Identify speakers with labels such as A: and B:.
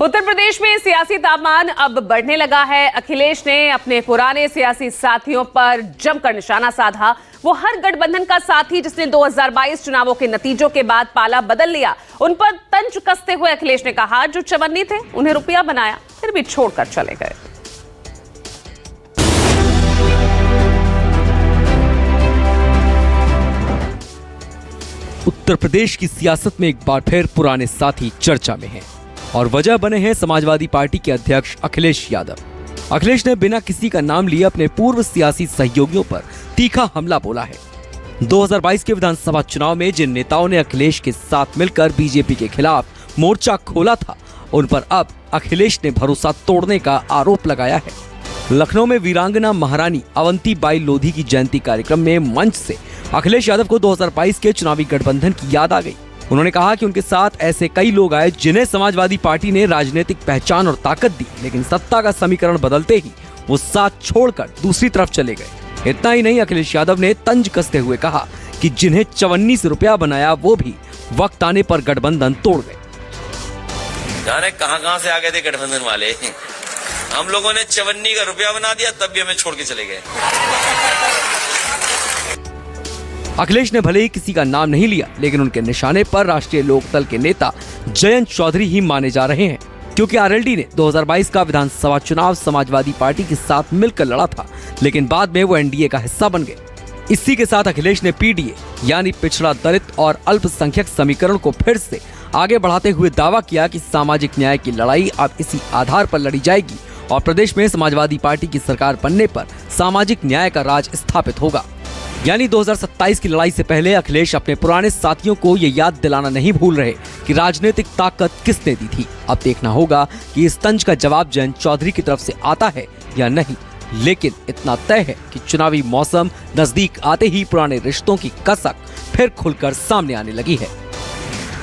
A: उत्तर प्रदेश में सियासी तापमान अब बढ़ने लगा है। अखिलेश ने अपने पुराने सियासी साथियों पर जमकर निशाना साधा। वो हर गठबंधन का साथी जिसने 2022 चुनावों के नतीजों के बाद पाला बदल लिया, उन पर तंज कसते हुए अखिलेश ने कहा, जो चवन्नी थे उन्हें रुपया बनाया, फिर भी छोड़कर चले गए।
B: उत्तर प्रदेश की सियासत में एक बार फिर पुराने साथी चर्चा में हैं और वजह बने हैं समाजवादी पार्टी के अध्यक्ष अखिलेश यादव। अखिलेश ने बिना किसी का नाम लिए अपने पूर्व सियासी सहयोगियों पर तीखा हमला बोला है। 2022 के विधानसभा चुनाव में जिन नेताओं ने अखिलेश के साथ मिलकर बीजेपी के खिलाफ मोर्चा खोला था, उन पर अब अखिलेश ने भरोसा तोड़ने का आरोप लगाया है। लखनऊ में वीरांगना महारानी अवंतीबाई लोधी की जयंती कार्यक्रम में मंच से अखिलेश यादव को 2022 के चुनावी गठबंधन की याद आ गई। उन्होंने कहा कि उनके साथ ऐसे कई लोग आए जिन्हें समाजवादी पार्टी ने राजनीतिक पहचान और ताकत दी, लेकिन सत्ता का समीकरण बदलते ही वो साथ छोड़कर दूसरी तरफ चले गए। इतना ही नहीं, अखिलेश यादव ने तंज कसते हुए कहा कि जिन्हें चवन्नी से रुपया बनाया, वो भी वक्त आने पर गठबंधन तोड़ गए।
C: जाने कहां से आ गए थे गठबंधन वाले। हम लोगों ने चवन्नी का रुपया बना दिया, तब भी हमें छोड़ के चले गए।
B: अखिलेश ने भले ही किसी का नाम नहीं लिया, लेकिन उनके निशाने पर राष्ट्रीय लोकदल के नेता जयंत चौधरी ही माने जा रहे हैं, क्योंकि आरएलडी ने 2022 का विधानसभा चुनाव समाजवादी पार्टी के साथ मिलकर लड़ा था, लेकिन बाद में वो एनडीए का हिस्सा बन गए। इसी के साथ अखिलेश ने पीडीए यानी पिछड़ा दलित और अल्पसंख्यक समीकरण को फिर से आगे बढ़ाते हुए दावा किया कि सामाजिक न्याय की लड़ाई अब इसी आधार पर लड़ी जाएगी और प्रदेश में समाजवादी पार्टी की सरकार बनने पर सामाजिक न्याय का राज स्थापित होगा। यानी 2027 की लड़ाई से पहले अखिलेश अपने पुराने साथियों को ये याद दिलाना नहीं भूल रहे कि राजनीतिक ताकत किसने दी थी। अब देखना होगा कि इस तंज का जवाब जयंत चौधरी की तरफ से आता है या नहीं, लेकिन इतना तय है कि चुनावी मौसम नजदीक आते ही पुराने रिश्तों की कसक फिर खुलकर सामने आने लगी है।